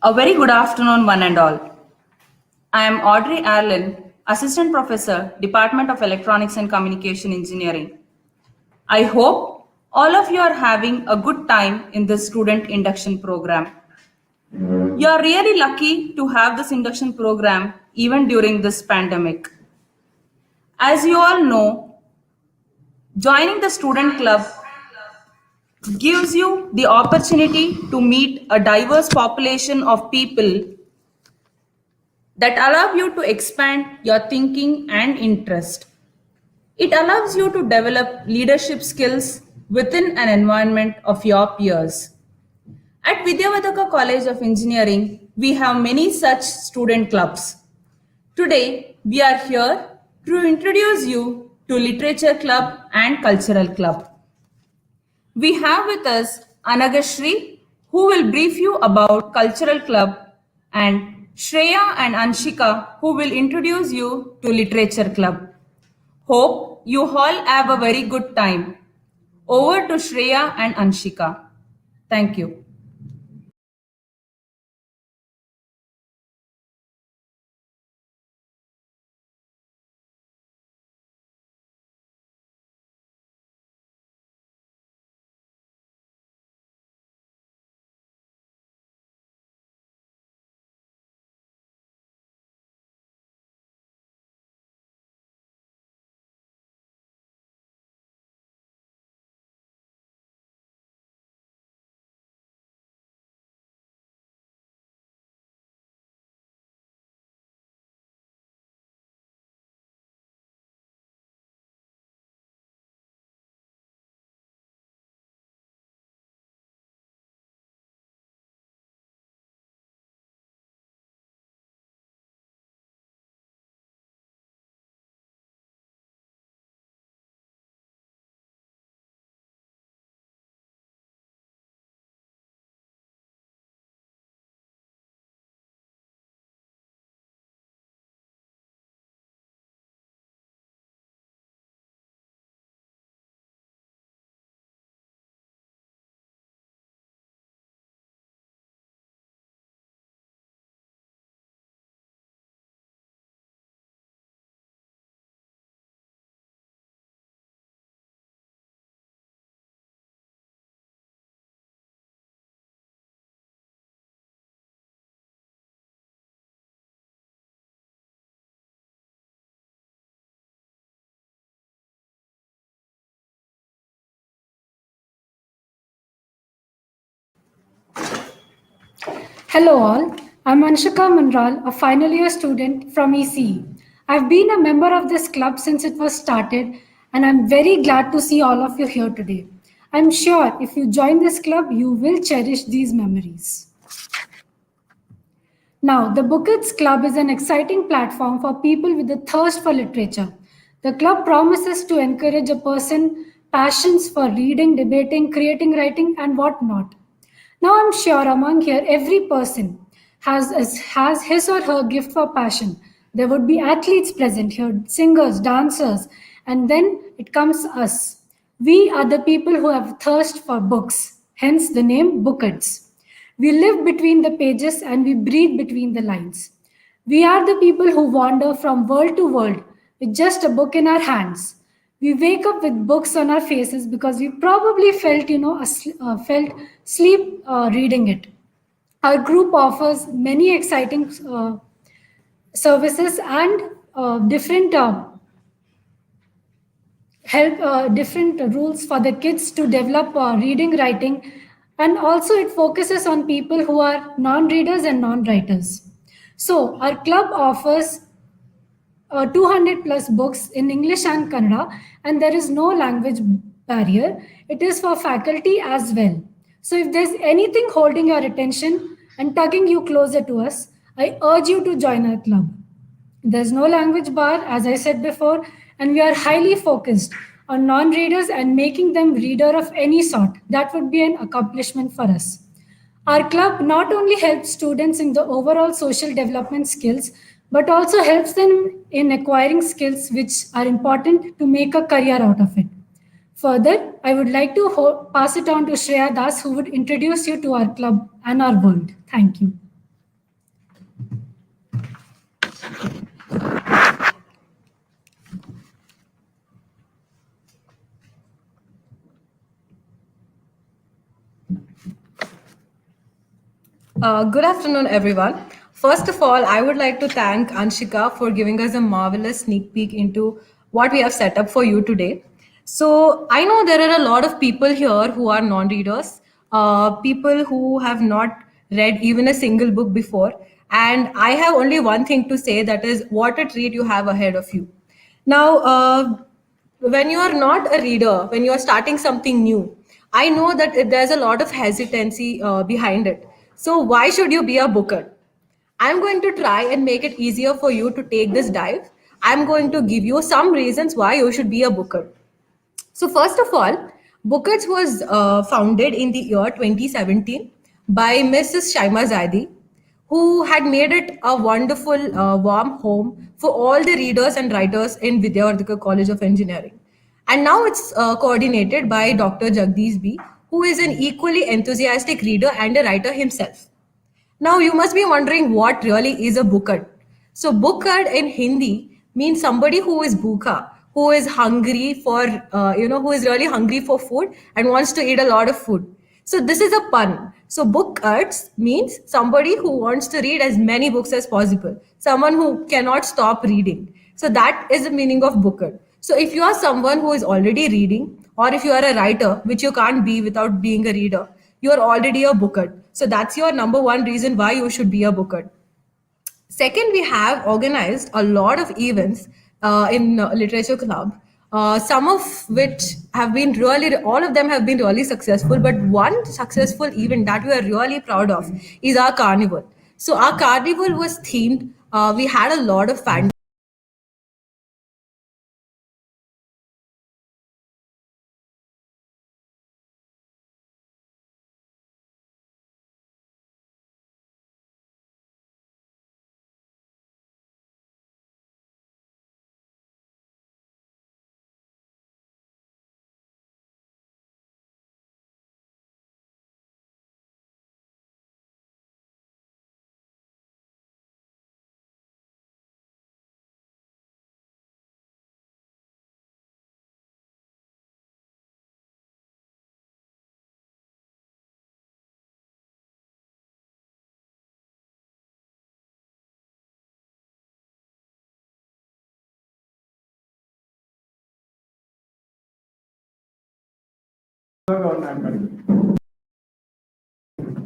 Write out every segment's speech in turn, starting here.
A very good afternoon, one and all. I am Audrey Arlen, Assistant Professor, Department of Electronics and Communication Engineering. I hope all of you are having a good time in this student induction program. You are really lucky to have this induction program even during this pandemic. As you all know, joining the student club gives you the opportunity to meet a diverse population of people that allow you to expand your thinking and interest. It allows you to develop leadership skills within an environment of your peers. At Vidyavadaka College of Engineering, we have many such student clubs. Today, we are here to introduce you to Literature Club and Cultural Club. We have with us Anagashri, who will brief you about Cultural Club, and Shreya and Anshika, who will introduce you to Literature Club. Hope you all have a very good time. Over to Shreya and Anshika. Thank you. Hello all, I'm Anshika Manral, a final year student from ECE. I've been a member of this club since it was started and I'm very glad to see all of you here today. I'm sure if you join this club, you will cherish these memories. Now, the Bookits Club is an exciting platform for people with a thirst for literature. The club promises to encourage a person's passions for reading, debating, creating, writing, and whatnot. Now, I'm sure among here, every person has his or her gift for passion. There would be athletes present here, singers, dancers, and then it comes us. We are the people who have thirst for books, hence the name Bookits. We live between the pages and we breathe between the lines. We are the people who wander from world to world with just a book in our hands. We wake up with books on our faces because we probably felt sleep reading it. Our group offers many exciting services and different different rules for the kids to develop reading, writing, and also it focuses on people who are non-readers and non-writers. So our club offers 200 plus books in English and Kannada, and there is no language barrier. It is for faculty as well. So if there's anything holding your attention and tugging you closer to us, I urge you to join our club. There's no language bar, as I said before, and we are highly focused on non-readers and making them reader of any sort. That would be an accomplishment for us. Our club not only helps students in the overall social development skills, but also helps them in acquiring skills which are important to make a career out of it. Further, I would like to pass it on to Shreya Das, who would introduce you to our club and our world. Thank you. Good afternoon, everyone. First of all, I would like to thank Anshika for giving us a marvelous sneak peek into what we have set up for you today. So, I know there are a lot of people here who are non readers, people who have not read even a single book before. And I have only one thing to say, that is, what a treat you have ahead of you. Now, when you are not a reader, when you are starting something new, I know that there's a lot of hesitancy behind it. So, why should you be a booker? I'm going to try and make it easier for you to take this dive. I'm going to give you some reasons why you should be a booker. So, first of all, Booker's was founded in the year 2017 by Mrs. Shaima Zaidi, who had made it a wonderful, warm home for all the readers and writers in Vidyavardhaka College of Engineering. And now it's coordinated by Dr. Jagdish B, who is an equally enthusiastic reader and a writer himself. Now, you must be wondering what really is a bukad. So, bukad in Hindi means somebody who is bhukha, who is hungry for, who is really hungry for food and wants to eat a lot of food. So, this is a pun. So, bukads means somebody who wants to read as many books as possible, someone who cannot stop reading. So, that is the meaning of bukad. So, if you are someone who is already reading, or if you are a writer, which you can't be without being a reader, you are already a booker. So that's your number one reason why you should be a booker. Second, we have organized a lot of events in Literature Club, some of which have been really, all of them have been really successful. But one successful event that we are really proud of is our carnival. So our carnival was themed. We had a lot of fun.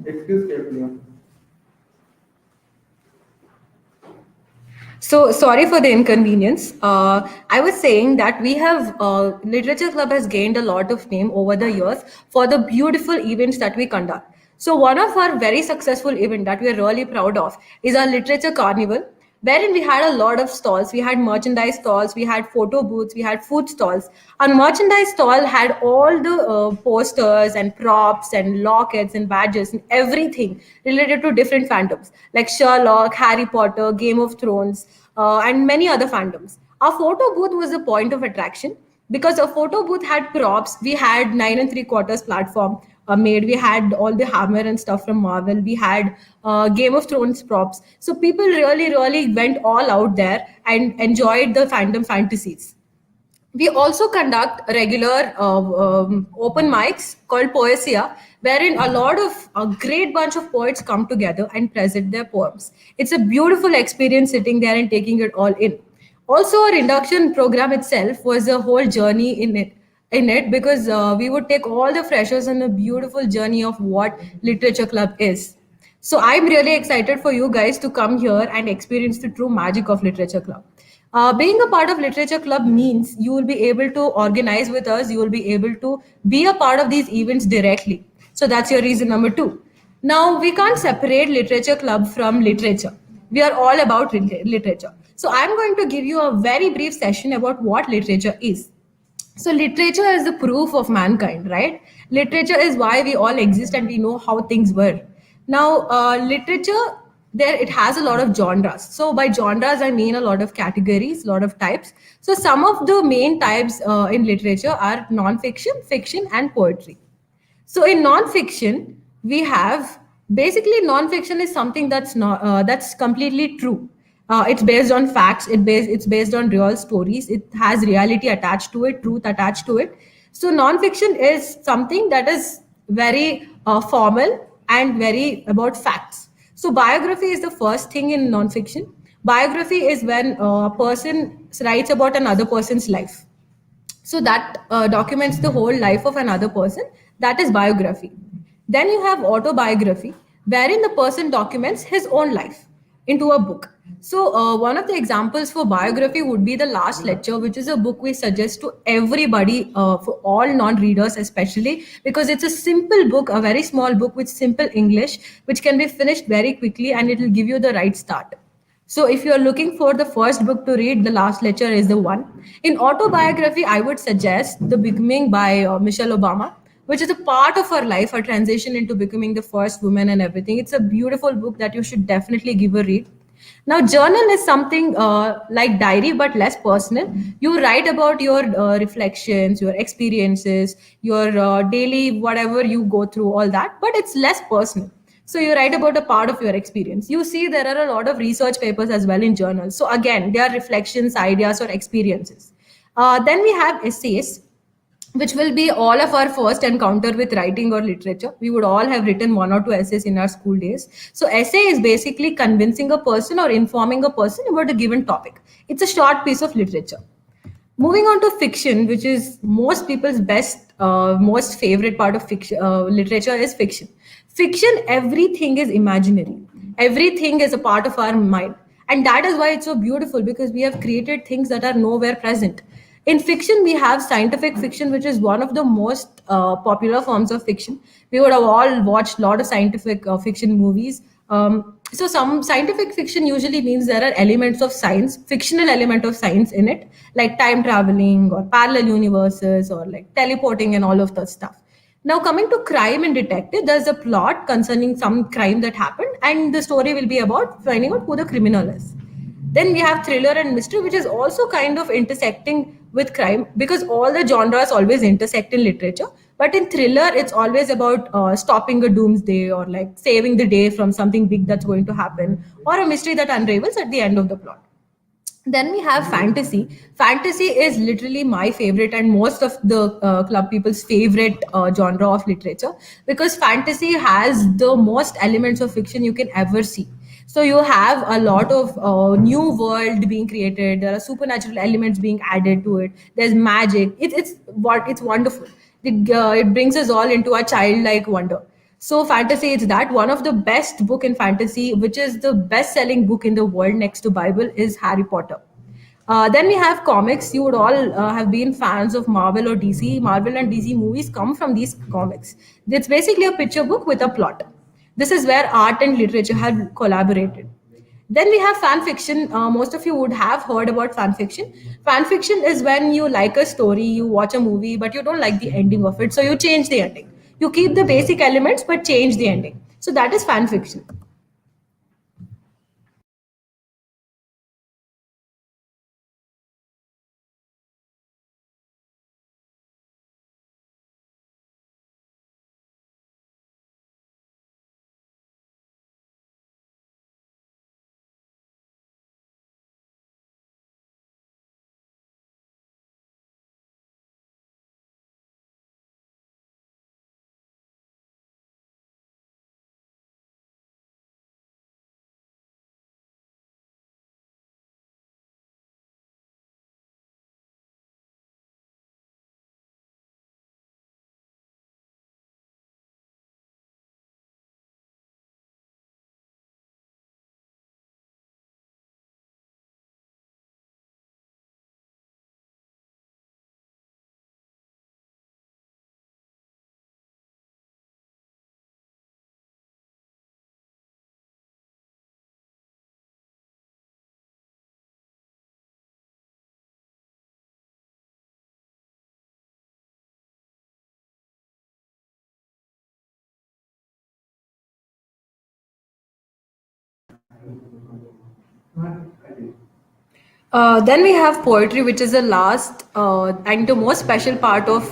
Excuse me. So sorry for the inconvenience. I was saying that we have Literature Club has gained a lot of name over the years for the beautiful events that we conduct. So one of our very successful event that we are really proud of is our Literature Carnival, wherein we had a lot of stalls. We had merchandise stalls, we had photo booths, we had food stalls. Our merchandise stall had all the posters and props and lockets and badges and everything related to different fandoms like Sherlock, Harry Potter, Game of Thrones, and many other fandoms. Our photo booth was a point of attraction because a photo booth had props. We had 9 3/4 platform made. We had all the hammer and stuff from Marvel. We had Game of Thrones props. So people really, really went all out there and enjoyed the fandom fantasies. We also conduct regular open mics called Poesia, wherein a lot of a great bunch of poets come together and present their poems. It's a beautiful experience sitting there and taking it all in. Also, our induction program itself was a whole journey in it because we would take all the freshers on a beautiful journey of what Literature Club is. So I'm really excited for you guys to come here and experience the true magic of Literature Club. Being a part of Literature Club means you will be able to organize with us, you will be able to be a part of these events directly. So that's your reason number two. Now, we can't separate Literature Club from literature. We are all about literature. So I'm going to give you a very brief session about what literature is. So, literature is the proof of mankind, right? Literature is why we all exist and we know how things were. Now, literature, there it has a lot of genres. So, by genres, I mean a lot of categories, a lot of types. So, some of the main types in literature are non-fiction, fiction, and poetry. So in non-fiction, we have basically non-fiction is something that's completely true. It's based on facts. It's based on real stories. It has reality attached to it, truth attached to it. So non-fiction is something that is very formal and very about facts. So biography is the first thing in nonfiction. Biography is when a person writes about another person's life, so that documents the whole life of another person. That is biography. Then you have autobiography, wherein the person documents his own life into a book. So one of the examples for biography would be The Last Lecture, which is a book we suggest to everybody, for all non-readers especially, because it's a simple book, a very small book with simple English, which can be finished very quickly, and it will give you the right start. So, if you're looking for the first book to read, The Last Lecture is the one. In autobiography, I would suggest The Becoming by Michelle Obama, which is a part of her life, her transition into becoming the first woman and everything. It's a beautiful book that you should definitely give a read. Now, journal is something like diary but less personal. You write about your reflections, your experiences, your daily whatever you go through, all that, but it's less personal. So you write about a part of your experience. You see, there are a lot of research papers as well in journals. So again, they are reflections, ideas, or experiences. Then we have essays, which will be all of our first encounter with writing or literature. We would all have written one or two essays in our school days. So, essay is basically convincing a person or informing a person about a given topic. It's a short piece of literature. Moving on to fiction, which is most people's most favorite part of fiction, literature is fiction. Fiction, everything is imaginary. Everything is a part of our mind. And that is why it's so beautiful, because we have created things that are nowhere present. In fiction, we have scientific fiction, which is one of the most popular forms of fiction. We would have all watched a lot of scientific fiction movies. So some scientific fiction usually means there are elements of science, fictional element of science in it, like time traveling or parallel universes or like teleporting and all of that stuff. Now, coming to crime and detective, there's a plot concerning some crime that happened, and the story will be about finding out who the criminal is. Then we have thriller and mystery, which is also kind of intersecting with crime, because all the genres always intersect in literature. But in thriller, it's always about stopping a doomsday or like saving the day from something big that's going to happen, or a mystery that unravels at the end of the plot. Then we have fantasy. Fantasy is literally my favorite and most of the club people's favorite genre of literature, because fantasy has the most elements of fiction you can ever see. So you have a lot of new world being created. There are supernatural elements being added to it. There's magic. It's wonderful. It brings us all into a childlike wonder. So fantasy is that. One of the best book in fantasy, which is the best selling book in the world next to Bible, is Harry Potter. Then we have comics. You would all have been fans of Marvel or DC. Marvel and DC movies come from these comics. It's basically a picture book with a plot. This is where art and literature have collaborated. Then we have fan fiction. Most of you would have heard about fan fiction. Fan fiction is when you like a story, you watch a movie, but you don't like the ending of it, so you change the ending. You keep the basic elements, but change the ending. So that is fan fiction. Then we have poetry, which is the last and the most special part of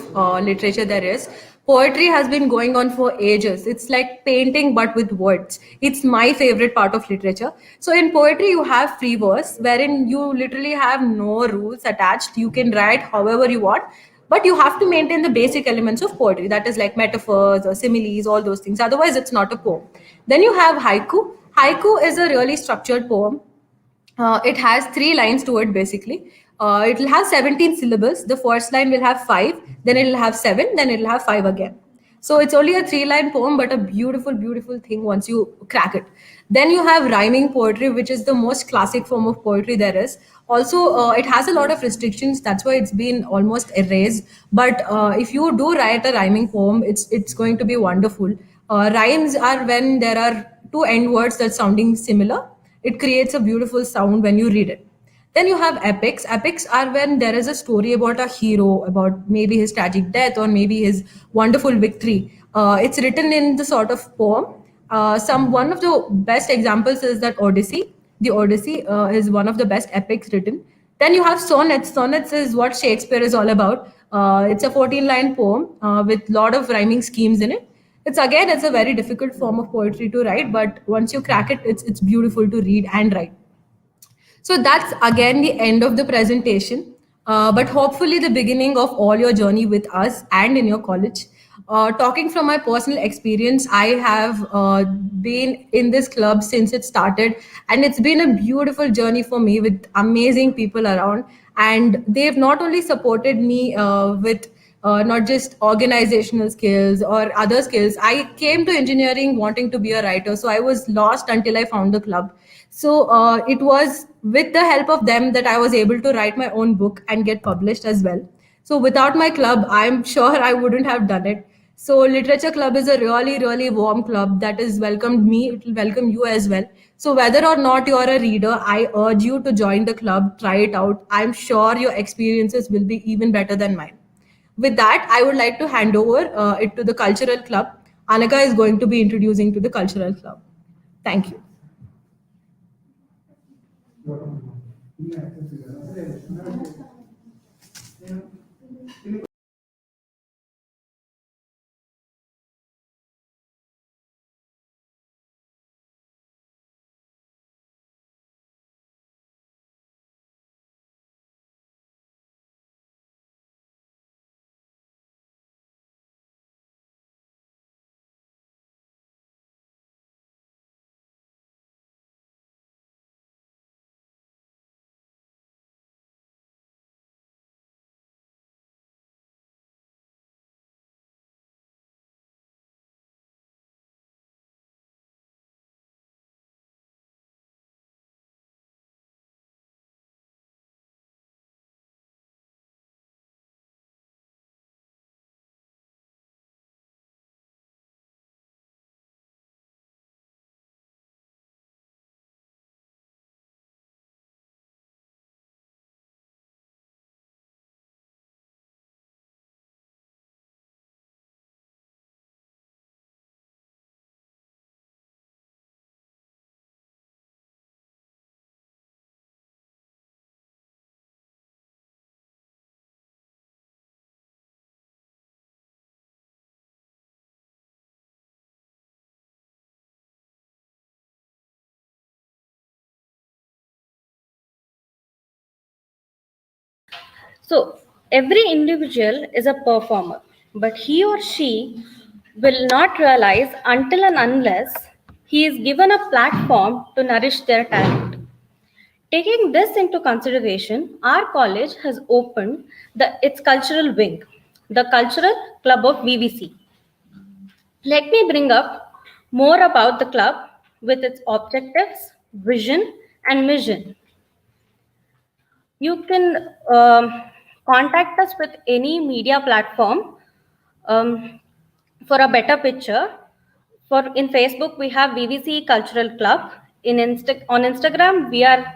literature there is. Poetry has been going on for ages. It's like painting, but with words. It's my favorite part of literature. So, in poetry, you have free verse, wherein you literally have no rules attached. You can write however you want. but you have to maintain the basic elements of poetry, that is like metaphors or similes, all those things. Otherwise, it's not a poem. Then you have haiku. Haiku is a really structured poem. It has 3 lines to it basically. It will have 17 syllables. The first line will have 5, then it will have 7, then it will have 5 again. So it's only a 3 line poem, but a beautiful, beautiful thing once you crack it. Then you have rhyming poetry, which is the most classic form of poetry there is. Also, it has a lot of restrictions. That's why it's been almost erased. But if you do write a rhyming poem, it's going to be wonderful. Rhymes are when there are two end words that's sounding similar. It creates a beautiful sound when you read it. Then you have epics. Epics are when there is a story about a hero, about maybe his tragic death or maybe his wonderful victory. It's written in the sort of poem. Some One of the best examples is that Odyssey. The Odyssey is one of the best epics written. Then you have sonnets. Sonnets is what Shakespeare is all about. It's a 14-line poem with lot of rhyming schemes in it. It's a very difficult form of poetry to write, but once you crack it, it's beautiful to read and write. So that's again the end of the presentation, but hopefully the beginning of all your journey with us and in your college. Talking from my personal experience, I have been in this club since it started, and it's been a beautiful journey for me with amazing people around. And they've not only supported me with not just organizational skills or other skills. I came to engineering wanting to be a writer, so I was lost until I found the club. So it was with the help of them that I was able to write my own book and get published as well. So without my club, I'm sure I wouldn't have done it. So Literature Club is a really, really warm club that has welcomed me. It will welcome you as well. So whether or not you're a reader, I urge you to join the club, try it out. I'm sure your experiences will be even better than mine. With that, I would like to hand over it to the cultural club. Anaka is going to be introducing to the cultural club. Thank you. So every individual is a performer, but he or she will not realize until and unless he is given a platform to nourish their talent. Taking this into consideration, our college has opened its cultural wing, the Cultural Club of VVC. Let me bring up more about the club with its objectives, vision, and mission. You can contact us with any media platform um, for a better picture. For in Facebook, we have VVC Cultural Club. On Instagram, we are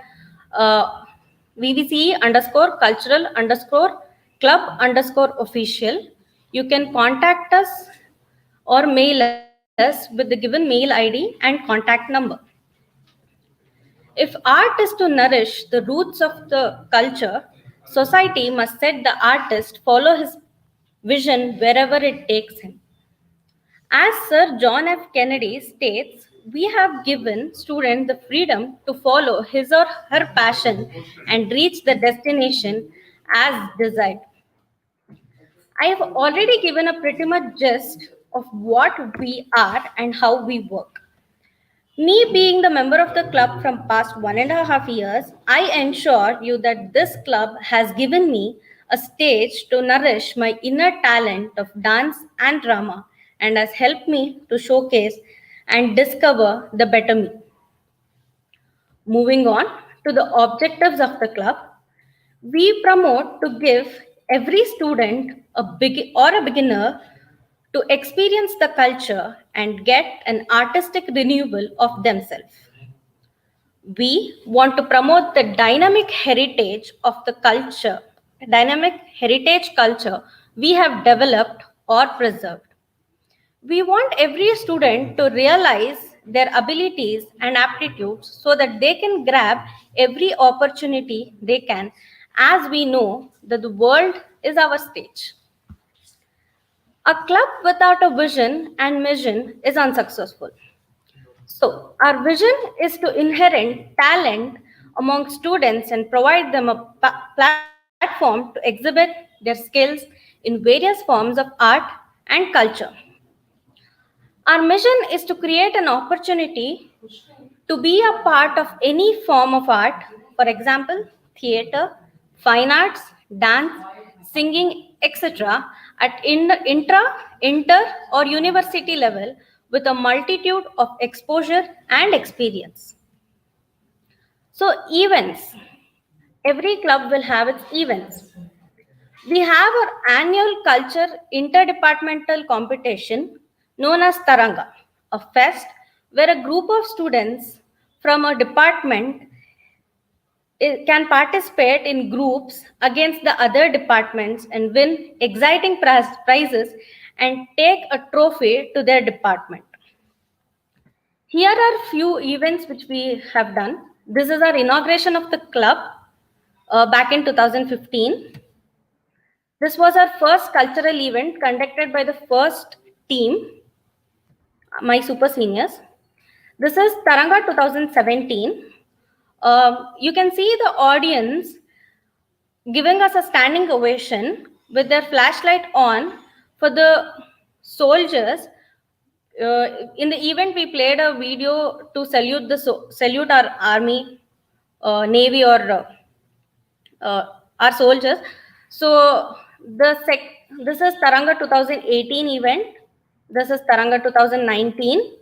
VVC underscore cultural underscore club underscore official. You can contact us or mail us with the given mail ID and contact number. If art is to nourish the roots of the culture, society must let the artist follow his vision wherever it takes him. As Sir John F. Kennedy states, we have given students the freedom to follow his or her passion and reach the destination as desired. I have already given a pretty much gist of what we are and how we work. Me being the member of the club from past 1.5 years, I ensure you that this club has given me a stage to nourish my inner talent of dance and drama and has helped me to showcase and discover the better me. Moving on to the objectives of the club, we promote to give every student a beginner to experience the culture and get an artistic renewal of themselves. We want to promote the dynamic heritage culture we have developed or preserved. We want every student to realize their abilities and aptitudes so that they can grab every opportunity they can, as we know that the world is our stage. A club without a vision and mission is unsuccessful. So, our vision is to inherent talent among students and provide them a platform to exhibit their skills in various forms of art and culture. Our mission is to create an opportunity to be a part of any form of art, for example, theater, fine arts, dance, singing, etc., at inter, or university level with a multitude of exposure and experience. So, events. Every club will have its events. We have our annual culture interdepartmental competition known as Taranga, a fest where a group of students from a department can participate in groups against the other departments and win exciting prizes and take a trophy to their department. Here are few events which we have done. This is our inauguration of the club back in 2015. This was our first cultural event conducted by the first team, my super seniors. This is Taranga 2017. You can see the audience giving us a standing ovation with their flashlight on for the soldiers. In the event, we played a video to salute our army, navy, or our soldiers. So this is Taranga 2018 event. This is Taranga 2019.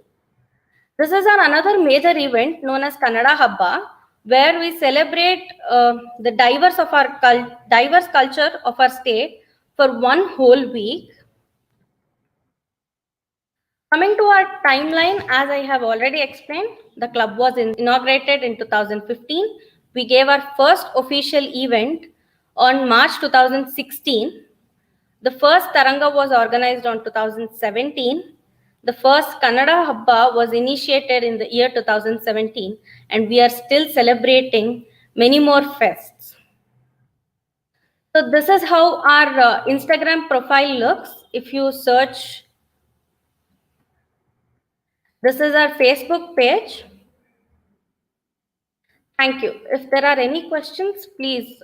This is another major event known as Kannada Habba, where we celebrate the diverse culture of our state for one whole week. Coming to our timeline, as I have already explained, the club was inaugurated in 2015. We gave our first official event on March 2016. The first Taranga was organized on 2017. The first Kannada Habba was initiated in the year 2017, and we are still celebrating many more fests. So this is how our Instagram profile looks. If you search, this is our Facebook page. Thank you. If there are any questions, please.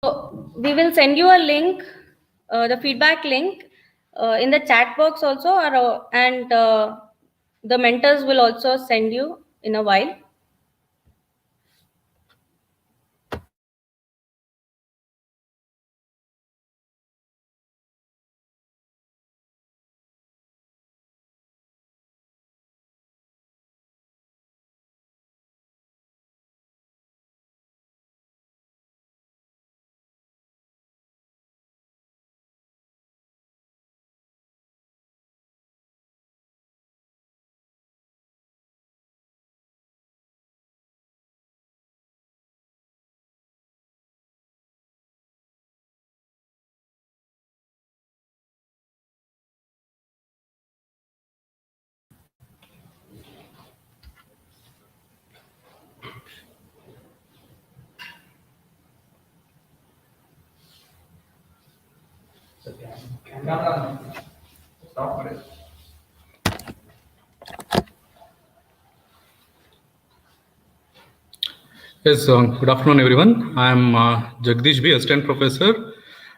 So we will send you a link, the feedback link, in the chat box also, and the mentors will also send you in a while. Yes, good afternoon, everyone. I am Jagdish B, Assistant Professor,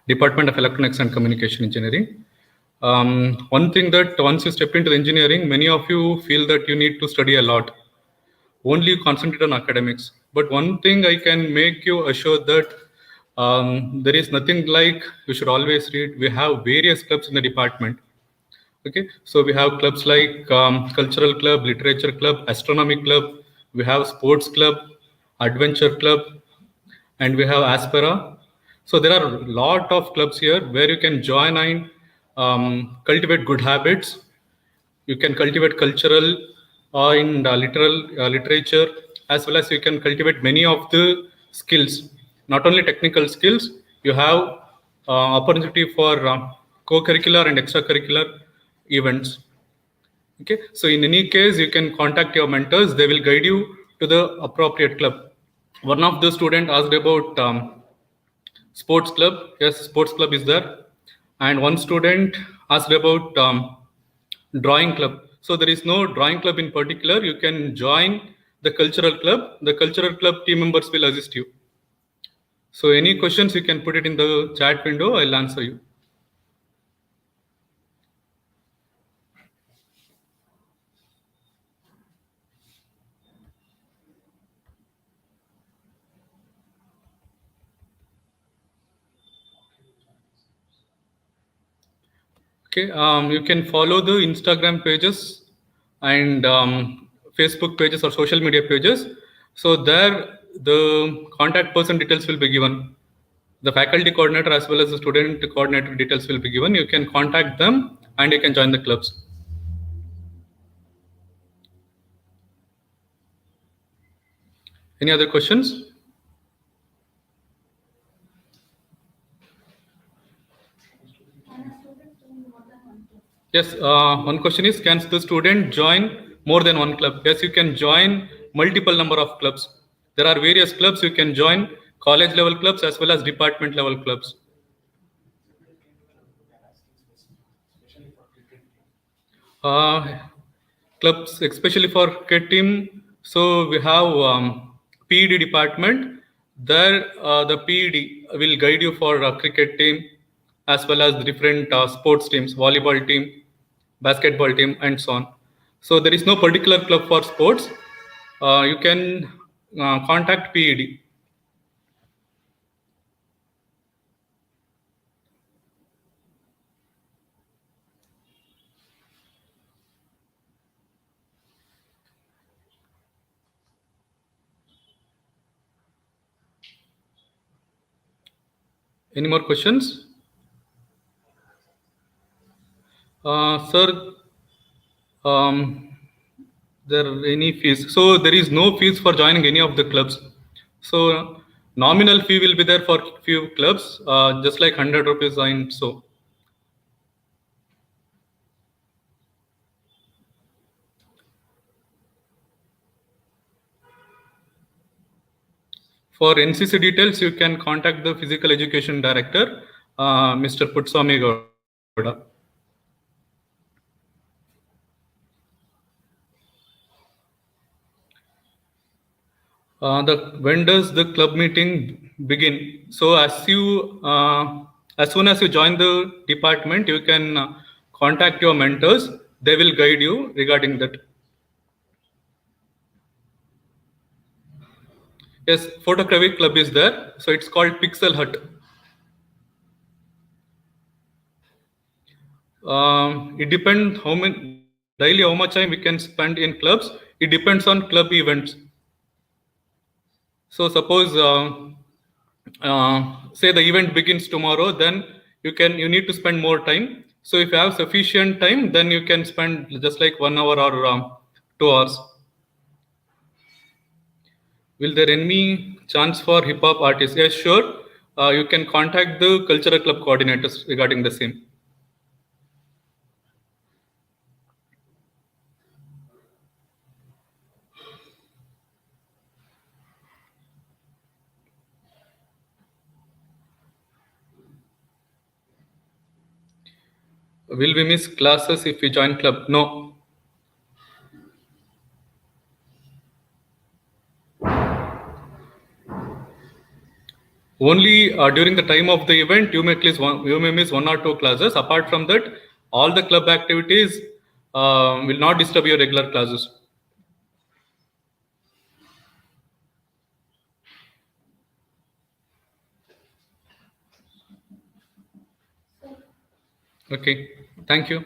Department of Electronics and Communication Engineering. One thing that once you step into engineering, many of you feel that you need to study a lot, only concentrate on academics. But one thing I can make you assure that there is nothing like you should always read. We have various clubs in the department. Okay, so we have clubs like cultural club, literature club, astronomy club. We have sports club, adventure club, and we have Aspera. So there are a lot of clubs here where you can join and cultivate good habits. You can cultivate cultural and literature, as well as you can cultivate many of the skills, not only technical skills. You have opportunity for co-curricular and extracurricular events. Okay, so in any case, you can contact your mentors. They will guide you to the appropriate club. One of the student asked about sports club. Yes, sports club is there. And one student asked about drawing club. So there is no drawing club in particular. You can join the cultural club. The cultural club team members will assist you. So any questions, you can put it in the chat window. I'll answer you. Okay, you can follow the Instagram pages and Facebook pages or social media pages. So there, the contact person details will be given. The faculty coordinator as well as the student coordinator details will be given. You can contact them and you can join the clubs. Any other questions? Yes, one question is, can the student join more than one club? Yes, you can join multiple number of clubs. There are various clubs you can join, college level clubs as well as department level clubs. Clubs, especially for cricket team. So we have PED department. There, the PED will guide you for cricket team as well as different sports teams, volleyball team, basketball team, and so on. So there is no particular club for sports. You can contact PED. Any more questions? Sir, there are any fees? So there is no fees for joining any of the clubs. So nominal fee will be there for few clubs, just like 100 rupees and so. For NCC details, you can contact the physical education director, Mr. Putswami Gowda. When does the club meeting begin? So as soon as you join the department, you can contact your mentors. They will guide you regarding that. Yes, photography club is there. So it's called Pixel Hut. It depends how much time we can spend in clubs. It depends on club events. So suppose say the event begins tomorrow, then you need to spend more time. So if you have sufficient time, then you can spend just like 1 hour or 2 hours. Will there any chance for hip hop artists? Yes, sure. You can contact the cultural club coordinators regarding the same. Will we miss classes if we join club? No. Only during the time of the event, you may miss 1 or 2 classes. Apart from that, all the club activities will not disturb your regular classes. Okay, thank you.